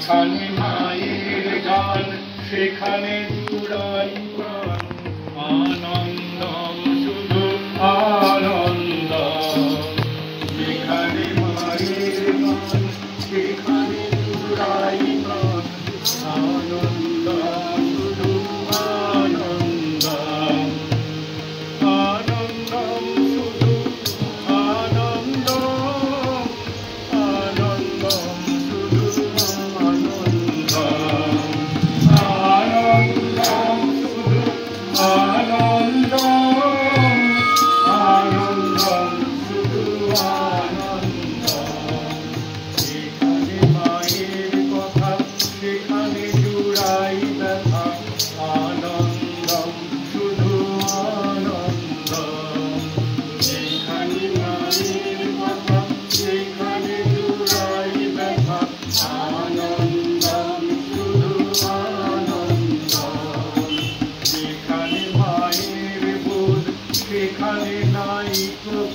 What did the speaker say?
যেখানে মায়ের গান সেখানে জুড়াই প্রাণ আনন্দম শুধু আনন্দ যেখানে মায়ের গান সেখানে জুড়াই প্রাণ আনন্দ শুধু আনন্দ আনন্দম শুধু আনন্দ আনন্দম শুধু আনন্দ আনন্দম শুধু আনন্দ আনন্দম শুধু আনন্দ যেখানে মায়ের কথা সেখানে জুড়াই ব্যথা আনন্দম শুধু আনন্দ যেখানে মায়ের কথা সেখানে জুড়াই ব্যথা আনন্দম শুধু আনন্দ যেখানে মায়ের বোধ সেখানে নাই ক্রোধ